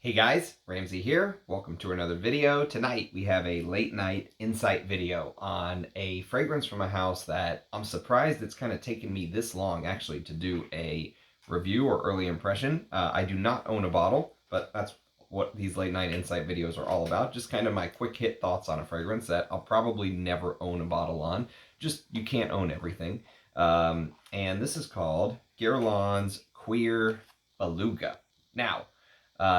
Hey guys, Ramsey here. Welcome to another video. Tonight we have a late night insight video on a fragrance from a house that I'm surprised it's kind of taken me this long actually to do a review or early impression. I do not own a bottle, but that's what these late night insight videos are all about. Just kind of my quick hit thoughts on a fragrance that I'll probably never own a bottle on. Just, you can't own everything. And this is called Guerlain Cuir Béluga. Now,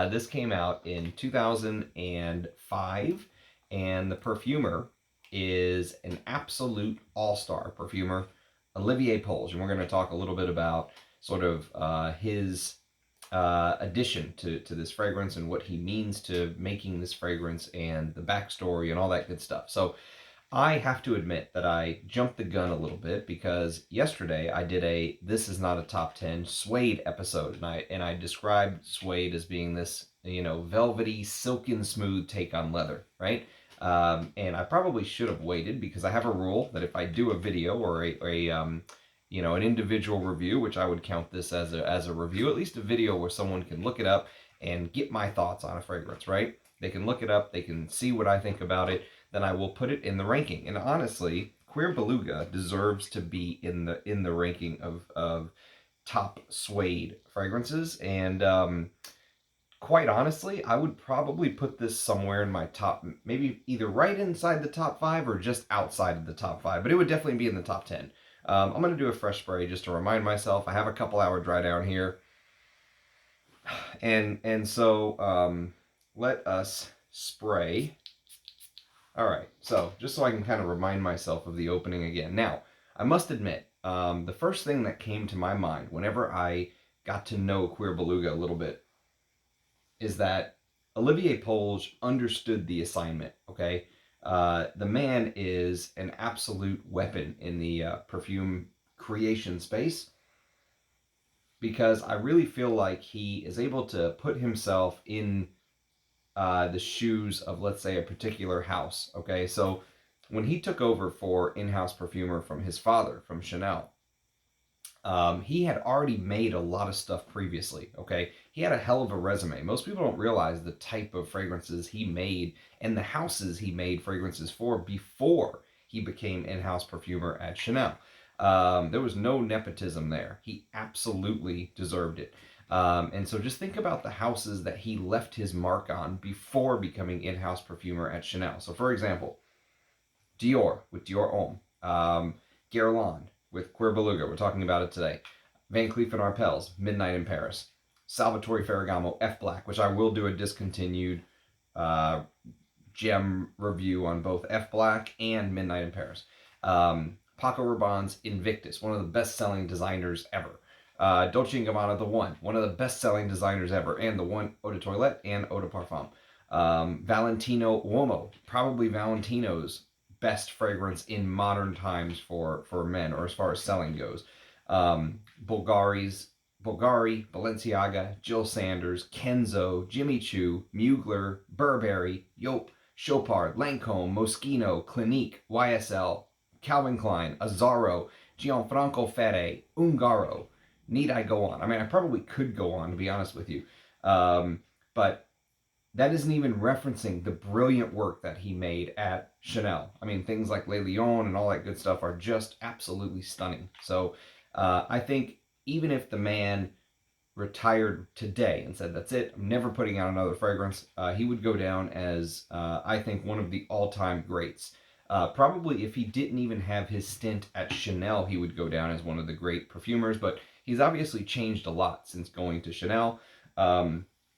this came out in 2005, and the perfumer is an absolute all-star perfumer, Olivier Polge. And we're going to talk a little bit about sort of his addition to this fragrance and what he means to making this fragrance and the backstory and all that good stuff. So I have to admit that I jumped the gun a little bit because yesterday I did a This Is Not a Top 10 Suede episode, and I described suede as being this, velvety, silken smooth take on leather, right? And I probably should have waited because I have a rule that if I do a video or an individual review, which I would count this as a review, at least a video where someone can look it up and get my thoughts on a fragrance, right? They can look it up, they can see what I think about it, then I will put it in the ranking. And honestly, Cuir Béluga deserves to be in the ranking of top suede fragrances. And quite honestly, I would probably put this somewhere in my top, maybe either right inside the top 5 or just outside of the top 5. But it would definitely be in the top 10. I'm going to do a fresh spray just to remind myself. I have a couple hour dry down here. And so let us spray. All right, so just so I can kind of remind myself of the opening again. Now, I must admit, the first thing that came to my mind whenever I got to know Cuir Béluga a little bit is that Olivier Polge understood the assignment, okay? The man is an absolute weapon in the perfume creation space because I really feel like he is able to put himself in the shoes of, let's say, a particular house, okay? So when he took over for in-house perfumer from his father, from Chanel, he had already made a lot of stuff previously, okay? He had a hell of a resume. Most people don't realize the type of fragrances he made and the houses he made fragrances for before he became in-house perfumer at Chanel. There was no nepotism there. He absolutely deserved it. And so just think about the houses that he left his mark on before becoming in-house perfumer at Chanel. So for example, Dior with Dior Homme, Guerlain with Cuir Béluga, we're talking about it today, Van Cleef & Arpels, Midnight in Paris, Salvatore Ferragamo, F Black, which I will do a discontinued gem review on both F Black and Midnight in Paris. Paco Rabanne's Invictus, one of the best-selling designers ever. Dolce & Gabbana The One of the best-selling designers ever, and The One Eau de Toilette and Eau de Parfum. Valentino Uomo, probably Valentino's best fragrance in modern times for men, or as far as selling goes. Bulgari, Balenciaga, Jill Sanders, Kenzo, Jimmy Choo, Mugler, Burberry, Joop, Chopard, Lancôme, Moschino, Clinique, YSL, Calvin Klein, Azzaro, Gianfranco Ferré, Ungaro. Need I go on? I mean, I probably could go on, to be honest with you. But that isn't even referencing the brilliant work that he made at Chanel. I mean, things like Les Lions and all that good stuff are just absolutely stunning. So I think even if the man retired today and said, that's it, I'm never putting out another fragrance, he would go down as, I think, one of the all-time greats. Probably if he didn't even have his stint at Chanel, he would go down as one of the great perfumers, but he's obviously changed a lot since going to Chanel.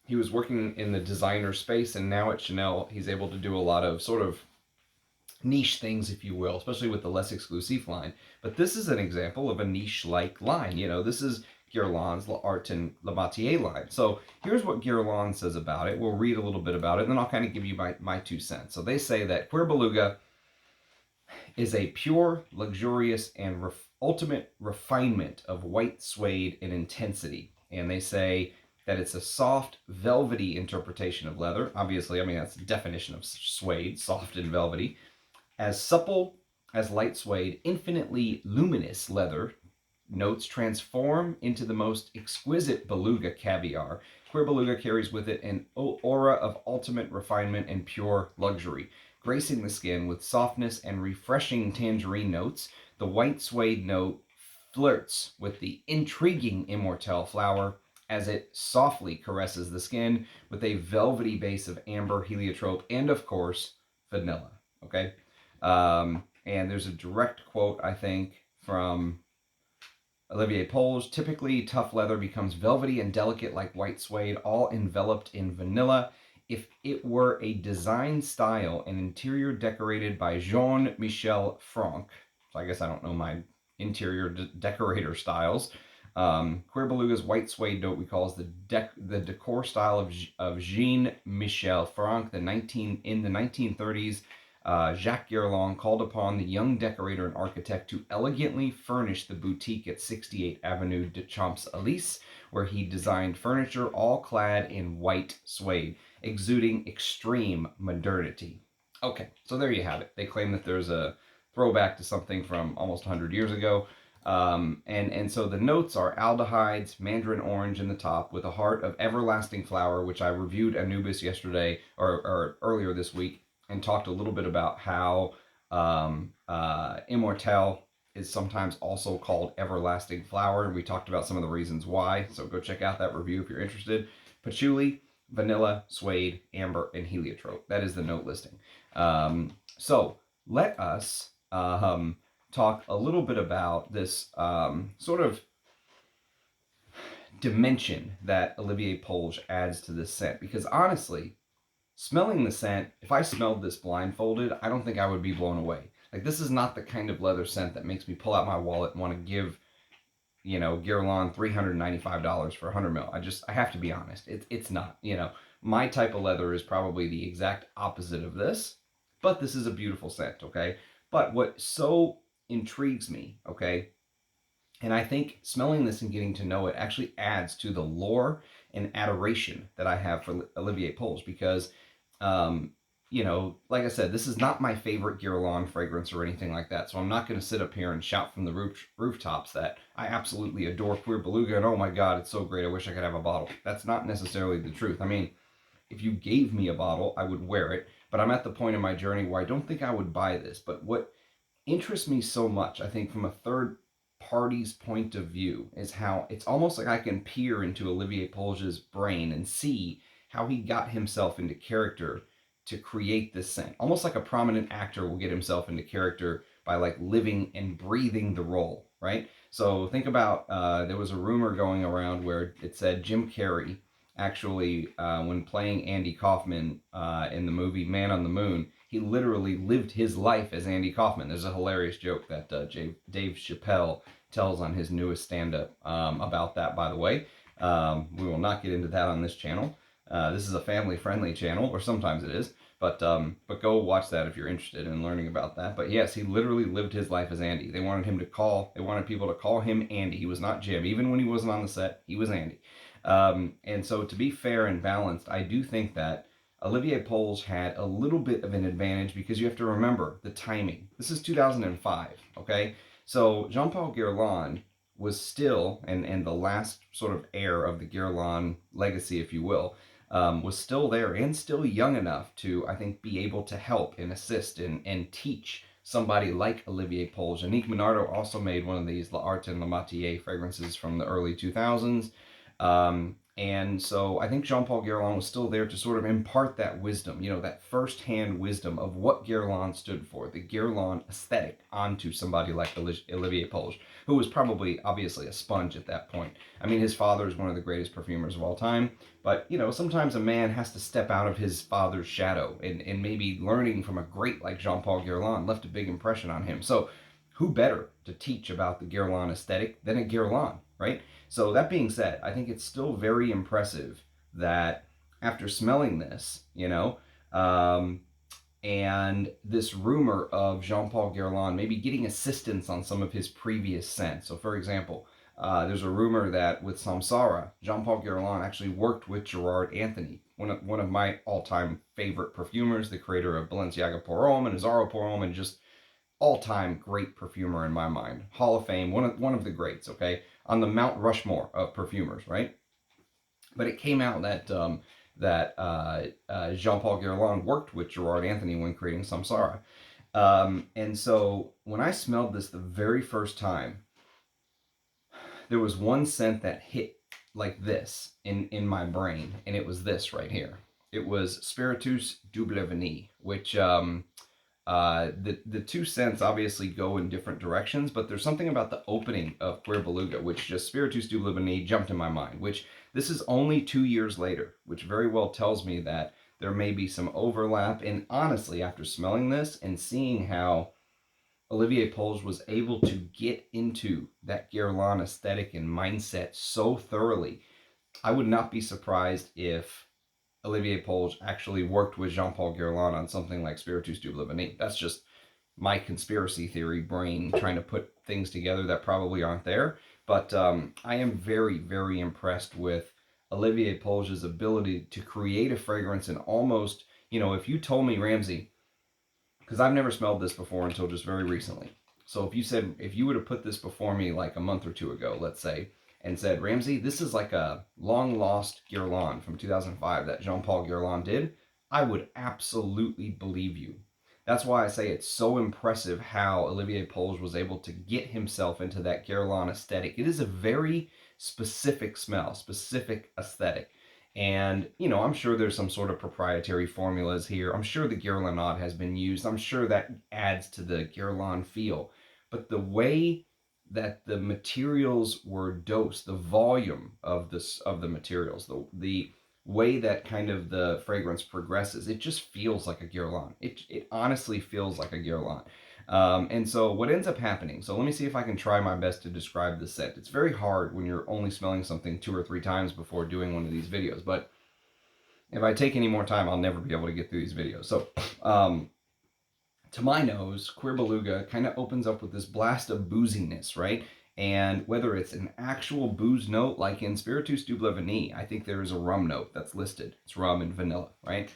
He was working in the designer space, and now at Chanel, he's able to do a lot of sort of niche things, if you will, especially with the less exclusive line. But this is an example of a niche-like line. This is Guerlain's L'Art and La Matière line. So here's what Guerlain says about it. We'll read a little bit about it, and then I'll kind of give you my 2 cents. So they say that Cuir Béluga is a pure, luxurious, and ultimate refinement of white suede and intensity. And they say that it's a soft, velvety interpretation of leather. Obviously, I mean, that's the definition of suede, soft and velvety. As supple as light suede, infinitely luminous leather notes transform into the most exquisite beluga caviar, Cuir Béluga carries with it an aura of ultimate refinement and pure luxury, gracing the skin with softness and refreshing tangerine notes. The white suede note flirts with the intriguing Immortelle flower as it softly caresses the skin with a velvety base of amber, heliotrope, and of course, vanilla. Okay? And there's a direct quote, I think, from Olivier Polge. Typically, tough leather becomes velvety and delicate like white suede, all enveloped in vanilla. If it were a design style and interior decorated by Jean-Michel Franck, so I guess I don't know my interior decorator styles. Cuir Béluga's white suede note recalls the decor style of Jean-Michel Franck. In the 1930s, Jacques Guerlain called upon the young decorator and architect to elegantly furnish the boutique at 68 Avenue de Champs-Élysées, where he designed furniture all clad in white suede, exuding extreme modernity. Okay, so there you have it. They claim that there's a throwback to something from almost 100 years ago. And so the notes are aldehydes, mandarin orange in the top, with a heart of everlasting flower, which I reviewed Anubis yesterday or earlier this week, and talked a little bit about how Immortelle is sometimes also called everlasting flower. We talked about some of the reasons why, so go check out that review if you're interested. Patchouli, vanilla, suede, amber, and heliotrope. That is the note listing. So let us talk a little bit about this sort of dimension that Olivier Polge adds to this scent, because honestly, smelling the scent, if I smelled this blindfolded, I don't think I would be blown away. Like, this is not the kind of leather scent that makes me pull out my wallet and want to give, Guerlain $395 for 100 mil. I have to be honest. It's not, my type of leather is probably the exact opposite of this, but this is a beautiful scent, okay? But what so intrigues me, okay, and I think smelling this and getting to know it actually adds to the lore and adoration that I have for Olivier Polge, because like I said, this is not my favorite Guerlain fragrance or anything like that. So I'm not going to sit up here and shout from the rooftops that I absolutely adore Cuir Béluga and oh my God, it's so great. I wish I could have a bottle. That's not necessarily the truth. I mean, if you gave me a bottle, I would wear it. But I'm at the point in my journey where I don't think I would buy this. But what interests me so much, I think, from a third party's point of view, is how it's almost like I can peer into Olivier Polge's brain and see how he got himself into character to create this scent. Almost like a prominent actor will get himself into character by like living and breathing the role, right? So think about, there was a rumor going around where it said Jim Carrey actually, when playing Andy Kaufman in the movie Man on the Moon, he literally lived his life as Andy Kaufman. There's a hilarious joke that Dave Chappelle tells on his newest stand-up about that, by the way. We will not get into that on this channel. This is a family-friendly channel, or sometimes it is, but go watch that if you're interested in learning about that. But yes, he literally lived his life as Andy. They wanted people to call him Andy. He was not Jim. Even when he wasn't on the set, he was Andy. And so to be fair and balanced, I do think that Olivier Polge had a little bit of an advantage, because you have to remember the timing. This is 2005, okay? So Jean-Paul Guerlain was still, and the last sort of heir of the Guerlain legacy, if you will, was still there and still young enough to, I think, be able to help and assist and teach somebody like Olivier Polge. Annick Minardo also made one of these L'Art and La Matière fragrances from the early 2000s. And so I think Jean-Paul Guerlain was still there to sort of impart that wisdom, that first-hand wisdom of what Guerlain stood for, the Guerlain aesthetic, onto somebody like Olivier Polge, who was probably, obviously, a sponge at that point. I mean, his father is one of the greatest perfumers of all time, but, sometimes a man has to step out of his father's shadow, and maybe learning from a great like Jean-Paul Guerlain left a big impression on him. So who better to teach about the Guerlain aesthetic than a Guerlain, right? So that being said, I think it's still very impressive that after smelling this, and this rumor of Jean-Paul Guerlain maybe getting assistance on some of his previous scents. So for example, there's a rumor that with Samsara, Jean-Paul Guerlain actually worked with Gerard Anthony, one of my all-time favorite perfumers, the creator of Balenciaga Pour Homme and Azzaro Pour Homme, and just all-time great perfumer in my mind. Hall of Fame, one of the greats, okay? On the Mount Rushmore of perfumers, right? But it came out that Jean-Paul Guerlain worked with Gerard Anthony when creating Samsara. And so when I smelled this the very first time, there was one scent that hit like this in my brain, and it was this right here. It was Spiritueuse Double Vanille, which the two scents obviously go in different directions, but there's something about the opening of Cuir Béluga, which just Spiritueuse Double Vanille jumped in my mind, which this is only 2 years later, which very well tells me that there may be some overlap. And honestly, after smelling this and seeing how Olivier Polge was able to get into that Guerlain aesthetic and mindset so thoroughly, I would not be surprised if Olivier Polge actually worked with Jean-Paul Guerlain on something like Spiritueuse Double Vanille. That's just my conspiracy theory brain trying to put things together that probably aren't there. But I am very, very impressed with Olivier Polge's ability to create a fragrance and almost, if you told me, Ramsey, because I've never smelled this before until just very recently. So if you would have put this before me like a month or two ago, let's say, and said, Ramsey, this is like a long lost Guerlain from 2005 that Jean-Paul Guerlain did, I would absolutely believe you. That's why I say it's so impressive how Olivier Polge was able to get himself into that Guerlain aesthetic. It is a very specific smell, specific aesthetic. And, I'm sure there's some sort of proprietary formulas here. I'm sure the Guerlain has been used. I'm sure that adds to the Guerlain feel. But the way that the materials were dosed, the volume of the materials, the way that kind of the fragrance progresses, it just feels like a Guerlain. It honestly feels like a Guerlain. And so what ends up happening, so let me see if I can try my best to describe the scent. It's very hard when you're only smelling something 2 or 3 times before doing one of these videos, but if I take any more time, I'll never be able to get through these videos. So, to my nose, Cuir Béluga kind of opens up with this blast of booziness, right? And whether it's an actual booze note, like in Spiritueuse Double Vanille, I think there is a rum note that's listed. It's rum and vanilla, right?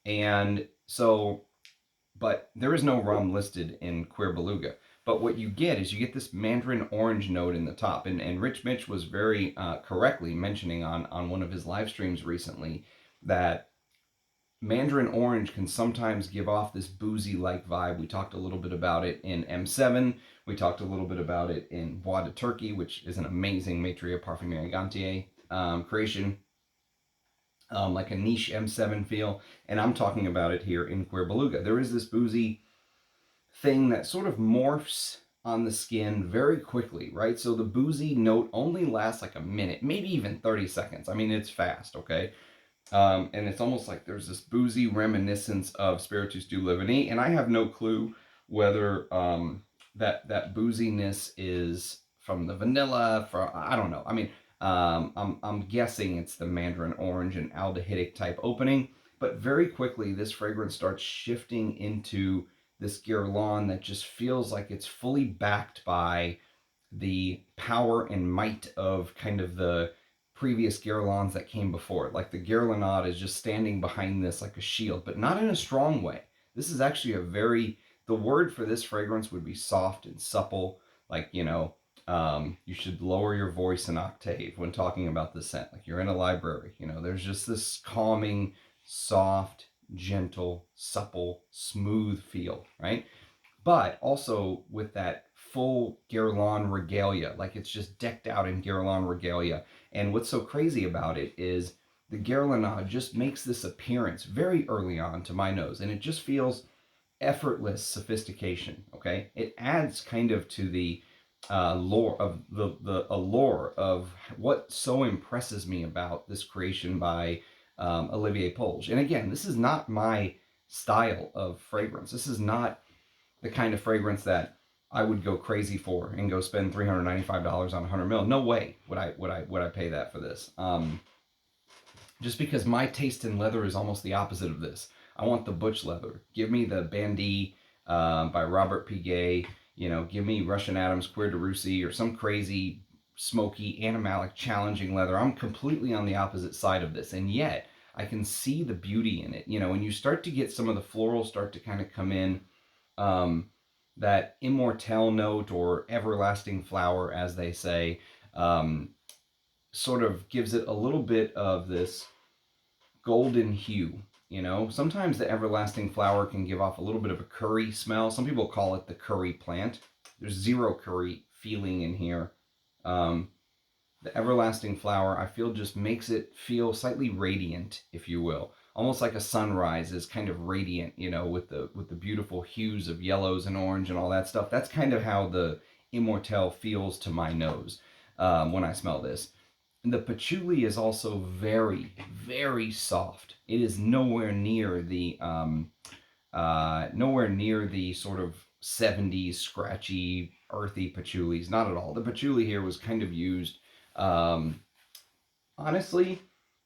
And so, but there is no rum listed in Cuir Béluga. But what you get is you get this mandarin orange note in the top. And Rich Mitch was very correctly mentioning on one of his live streams recently that mandarin orange can sometimes give off this boozy-like vibe. We talked a little bit about it in M7. We talked a little bit about it in Bois de Turkey, which is an amazing Maîtrise Parfumerie Gantier creation. Like a niche M7 feel. And I'm talking about it here in Cuir Béluga. There is this boozy thing that sort of morphs on the skin very quickly, right? So the boozy note only lasts like a minute, maybe even 30 seconds. I mean, it's fast, okay? And it's almost like there's this boozy reminiscence of Spiritueuse Double Vanille, and I have no clue whether that booziness is from the vanilla, I don't know. I mean, I'm guessing it's the mandarin orange and aldehydic type opening, but very quickly this fragrance starts shifting into this Guerlain that just feels like it's fully backed by the power and might of kind of the previous Guerlains that came before it. Like the Guerlain is just standing behind this like a shield, but not in a strong way. This is actually the word for this fragrance would be soft and supple. Like, you should lower your voice an octave when talking about the scent. Like you're in a library, there's just this calming, soft, gentle, supple, smooth feel, right? But also with that full Guerlain regalia, like it's just decked out in Guerlain regalia. And what's so crazy about it is the Guerlain just makes this appearance very early on to my nose, and it just feels effortless sophistication, okay? It adds kind of to the lore of the allure of what so impresses me about this creation by Olivier Polge. And again, this is not my style of fragrance. This is not the kind of fragrance that I would go crazy for and go spend $395 on 100 ml. No way would I pay that for this. Just because my taste in leather is almost the opposite of this. I want the butch leather. Give me the Bandit by Robert Piguet. Give me Russian Adams Cuir de Russie or some crazy smoky, animalic, challenging leather. I'm completely on the opposite side of this, and yet I can see the beauty in it. When you start to get some of the florals start to kind of come in, that immortelle note or everlasting flower, as they say, sort of gives it a little bit of this golden hue. You know, sometimes the everlasting flower can give off a little bit of a curry smell. Some people call it the curry plant. There's zero curry feeling in here. The everlasting flower, I feel, just makes it feel slightly radiant, if you will. Almost like a sunrise is kind of radiant, you know, with the beautiful hues of yellows and orange and all that stuff. That's kind of how the Immortelle feels to my nose when I smell this. And the patchouli is also very, very soft. It is nowhere near the sort of 70s scratchy, earthy patchoulis. Not at all. The patchouli here was kind of used. Honestly,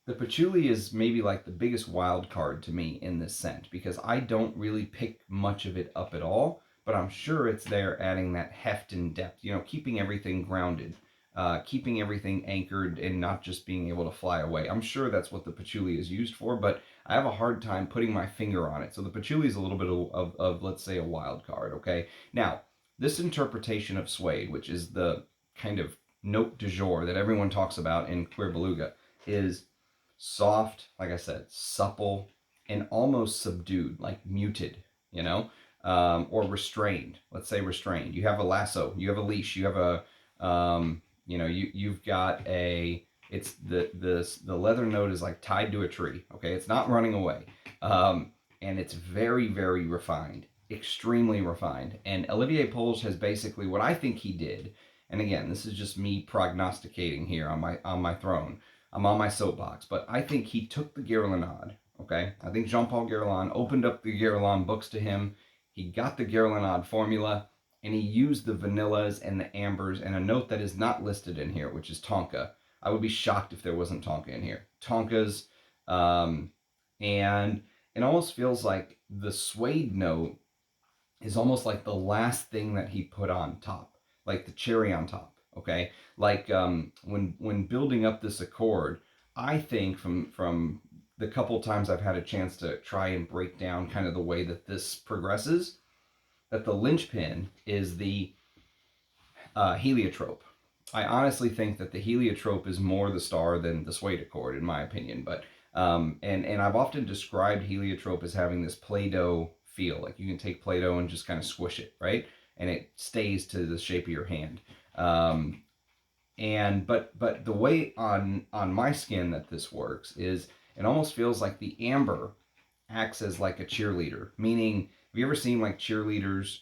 the patchouli is maybe like the biggest wild card to me in this scent because I don't really pick much of it up at all. But I'm sure it's there adding that heft and depth. You know, keeping everything grounded. Keeping everything anchored and not just being able to fly away. I'm sure that's what the patchouli is used for, but I have a hard time putting my finger on it. So the patchouli is a little bit of let's say, a wild card, okay? Now, this interpretation of suede, which is the kind of note du jour that everyone talks about in Cuir Béluga, is soft, like I said, supple, and almost subdued, like muted, you know? Or restrained. Let's say restrained. You have a lasso, you have a leash, you have a... you know, you've got it's the leather note is like tied to a tree. Okay, it's not running away, and it's very, very refined, extremely refined. And Olivier Polge has basically what I think he did. And again, this is just me prognosticating here on my throne. I'm on my soapbox, but I think he took the Guerlain. Okay, I think Jean-Paul Guerlain opened up the Guerlain books to him. He got the Guerlain formula, and he used the vanillas and the ambers and a note that is not listed in here, which is tonka. I would be shocked if there wasn't tonka in here. Tonkas, and it almost feels like the suede note is almost like the last thing that he put on top, like the cherry on top. Okay, like when building up this accord, I think from the couple times I've had a chance to try and break down kind of the way that this progresses, that the linchpin is the heliotrope. I honestly think that the heliotrope is more the star than the suede accord, in my opinion. But and I've often described heliotrope as having this Play-Doh feel. Like you can take Play-Doh and just kind of squish it, right? And it stays to the shape of your hand. But the way on my skin that this works is it almost feels like the amber acts as like a cheerleader. Meaning, have you ever seen like cheerleaders?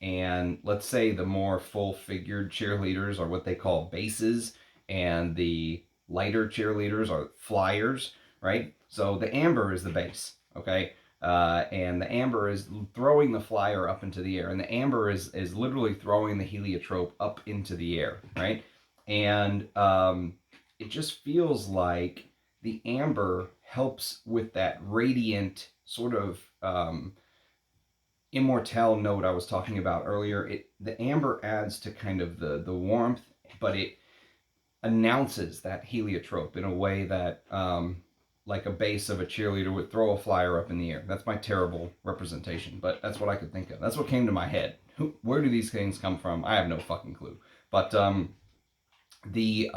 And let's say the more full-figured cheerleaders are what they call bases, and the lighter cheerleaders are flyers, right? So the amber is the base, okay? And the amber is throwing the flyer up into the air, and the amber is literally throwing the heliotrope up into the air, right? And it just feels like the amber helps with that radiant sort of Immortelle note I was talking about earlier. The amber adds to kind of the warmth, but it announces that heliotrope in a way that like a base of a cheerleader would throw a flyer up in the air. That's my terrible representation, but that's what I could think of. That's what came to my head. Where do these things come from? I have no fucking clue. But the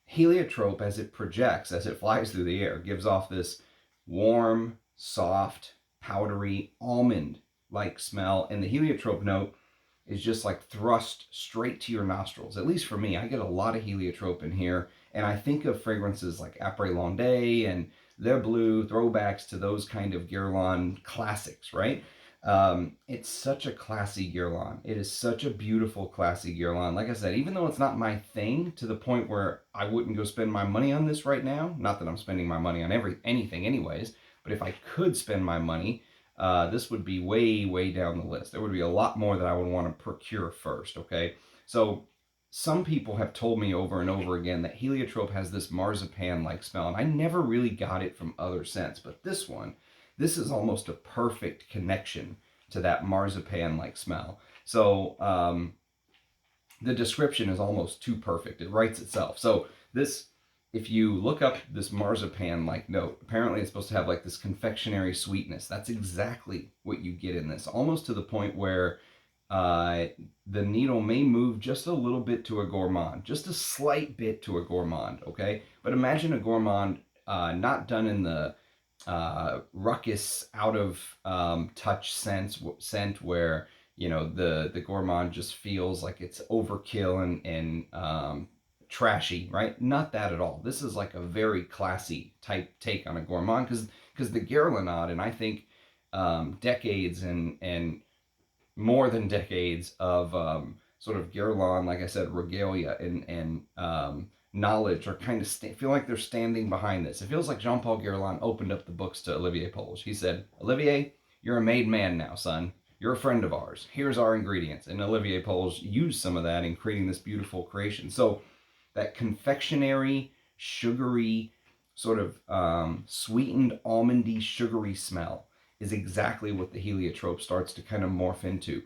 heliotrope, as it projects, as it flies through the air, gives off this warm, soft, powdery, almond-like smell, and the heliotrope note is just like thrust straight to your nostrils. At least for me, I get a lot of heliotrope in here, and I think of fragrances like Apres and Bleue, throwbacks to those kind of Guerlain classics, right? It's such a classy Guerlain. It is such a beautiful, classy Guerlain. Like I said, even though it's not my thing, to the point where I wouldn't go spend my money on this right now, not that I'm spending my money on anything anyways, but if I could spend my money, this would be way, way down the list. There would be a lot more that I would want to procure first, okay? So some people have told me over and over again that heliotrope has this marzipan-like smell, and I never really got it from other scents, but this is almost a perfect connection to that marzipan-like smell. So the description is almost too perfect. It writes itself. So this, if you look up this marzipan-like note, apparently it's supposed to have like this confectionery sweetness. That's exactly what you get in this, almost to the point where uh, the needle may move just a little bit to a gourmand, just a slight bit to a gourmand, okay? But imagine a gourmand not done in the ruckus, out of touch scent where, you know, the gourmand just feels like it's overkill and trashy, right? Not that at all. This is like a very classy type take on a gourmand, because the Guerlain, and I think decades and more than decades of sort of Guerlain, like I said, regalia and knowledge are kind of feel like they're standing behind this. It feels like Jean-Paul Guerlain opened up the books to Olivier Polge. He said, Olivier, you're a made man now, son. You're a friend of ours. Here's our ingredients. And Olivier Polge used some of that in creating this beautiful creation. So that confectionery, sugary, sort of sweetened, almondy, sugary smell is exactly what the heliotrope starts to kind of morph into.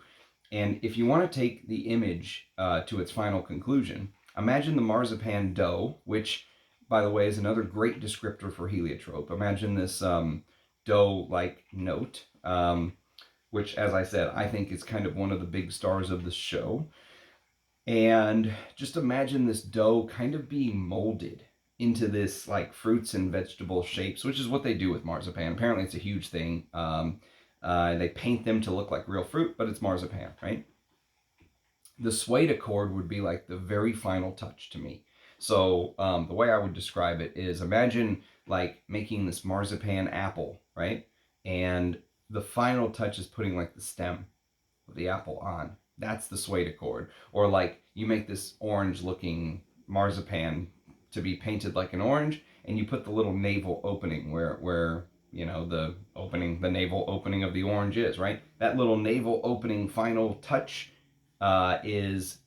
And if you want to take the image to its final conclusion, imagine the marzipan dough, which, by the way, is another great descriptor for heliotrope. Imagine this dough-like note, which, as I said, I think is kind of one of the big stars of the show. And just imagine this dough kind of being molded into this like fruits and vegetable shapes, which is what they do with marzipan. Apparently it's a huge thing. They paint them to look like real fruit, but it's marzipan, right? The suede accord would be like the very final touch to me. So the way I would describe it is, imagine like making this marzipan apple, right? And the final touch is putting like the stem of the apple on. That's the suede accord. Or like you make this orange looking marzipan to be painted like an orange, and you put the little navel opening where you know the navel opening of the orange is, right? That little navel opening final touch is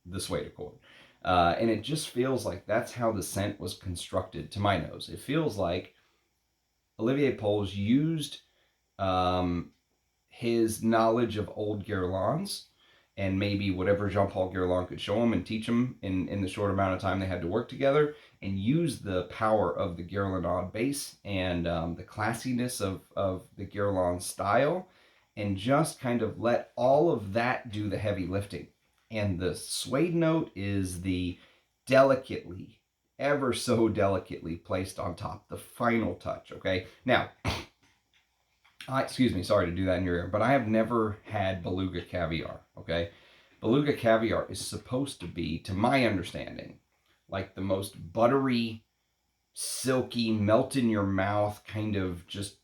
the suede accord. And it just feels like that's how the scent was constructed to my nose. It feels like Olivier Polge used his knowledge of old Guerlains and maybe whatever Jean-Paul Guerlain could show him and teach him in the short amount of time they had to work together, and use the power of the Guerlain base and the classiness of the Guerlain style, and just kind of let all of that do the heavy lifting. And the suede note is the delicately, ever so delicately placed on top, the final touch, okay? Now, excuse me, sorry to do that in your ear, but I have never had Beluga caviar, okay? Beluga caviar is supposed to be, to my understanding, like the most buttery, silky, melt in your mouth kind of just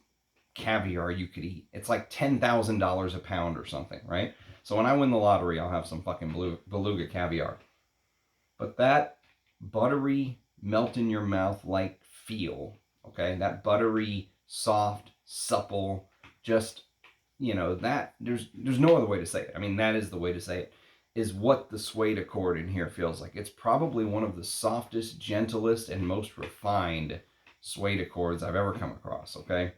caviar you could eat. It's like $10,000 a pound or something, right? So when I win the lottery, I'll have some fucking Beluga caviar. But that buttery, melt in your mouth like feel, okay? That buttery, soft, supple, just, you know, that there's no other way to say it. I mean, that is the way to say it, is what the suede accord in here feels like. It's probably one of the softest, gentlest, and most refined suede accords I've ever come across, okay?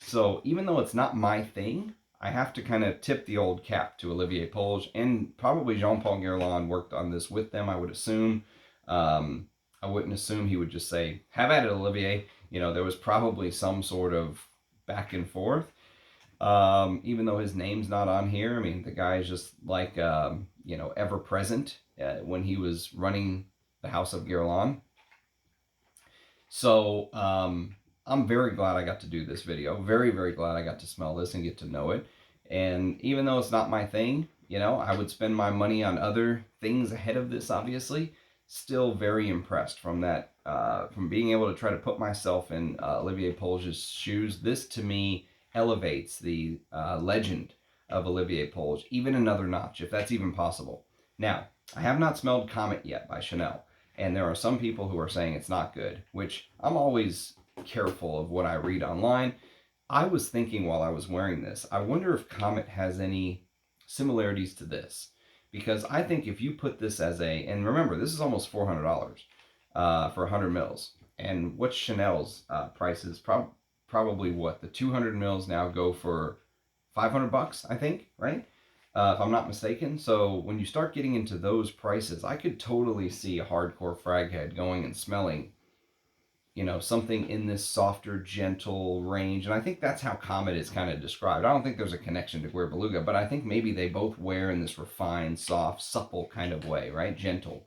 So even though it's not my thing, I have to kind of tip the old cap to Olivier Polge, and probably Jean-Paul Guerlain worked on this with them, I would assume. I wouldn't assume he would just say, have at it, Olivier. You know, there was probably some sort of back and forth. Even though his name's not on here, I mean, the guy is just like, you know, ever present when he was running the House of Guerlain. So I'm very glad I got to do this video. Very, very glad I got to smell this and get to know it. And even though it's not my thing, you know, I would spend my money on other things ahead of this, obviously. Still very impressed from that, from being able to try to put myself in Olivier Polge's shoes. This, to me, elevates the legend of Olivier Polge even another notch, if that's even possible. Now, I have not smelled Comet yet by Chanel, and there are some people who are saying it's not good, which I'm always careful of what I read online. I was thinking while I was wearing this, I wonder if Comet has any similarities to this. Because I think if you put this as a, and remember, this is almost $400 for 100 mils. And what's Chanel's price is probably what? The 200 mils now go for $500, I think, right? If I'm not mistaken. So when you start getting into those prices, I could totally see a hardcore frag head going and smelling you know, something in this softer, gentle range. And I think that's how Comet is kind of described. I don't think there's a connection to Cuir Beluga, but I think maybe they both wear in this refined, soft, supple kind of way, right? Gentle.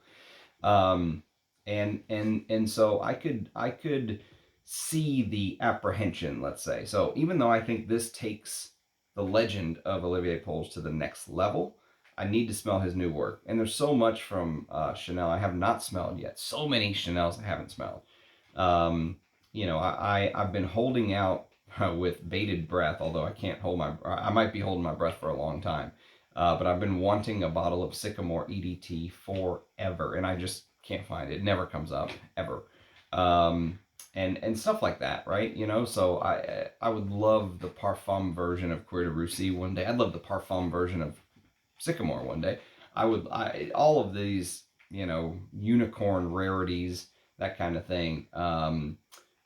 Um, and so I could see the apprehension, let's say. So even though I think this takes the legend of Olivier Polge to the next level, I need to smell his new work. And there's so much from Chanel I have not smelled yet. So many Chanels I haven't smelled. Um, you know, I've been holding out with bated breath, although I can't hold my. I might be holding my breath for a long time. But I've been wanting a bottle of Sycamore EDT forever, and I just can't find it. It never comes up ever, and stuff like that, right? You know, so I would love the Parfum version of Cuir de Russie one day. I'd love the Parfum version of Sycamore one day. All of these, you know, unicorn rarities, that kind of thing.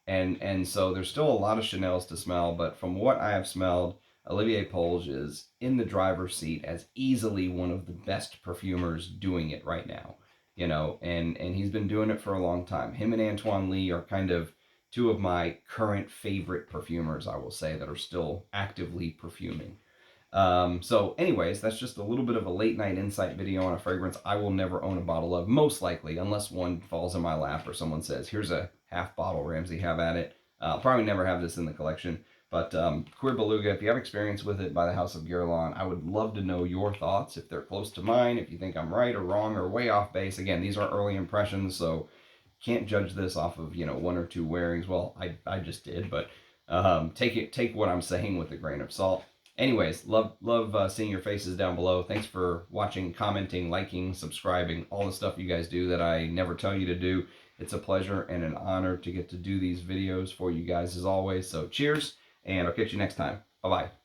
And so there's still a lot of Chanel's to smell, but from what I have smelled, Olivier Polge is in the driver's seat as easily one of the best perfumers doing it right now. You know, and he's been doing it for a long time. Him and Antoine Lee are kind of two of my current favorite perfumers, I will say, that are still actively perfuming. So anyways, that's just a little bit of a late night insight video on a fragrance I will never own a bottle of, most likely, unless one falls in my lap or someone says, here's a half bottle, Ramsey, have at it. I'll probably never have this in the collection. But Cuir Beluga, if you have experience with it by the House of Guerlain, I would love to know your thoughts, if they're close to mine, if you think I'm right or wrong or way off base. Again, these are early impressions, so can't judge this off of, you know, one or two wearings. Well, I just did, but take what I'm saying with a grain of salt. Anyways, love seeing your faces down below. Thanks for watching, commenting, liking, subscribing, all the stuff you guys do that I never tell you to do. It's a pleasure and an honor to get to do these videos for you guys as always. So cheers, and I'll catch you next time. Bye-bye.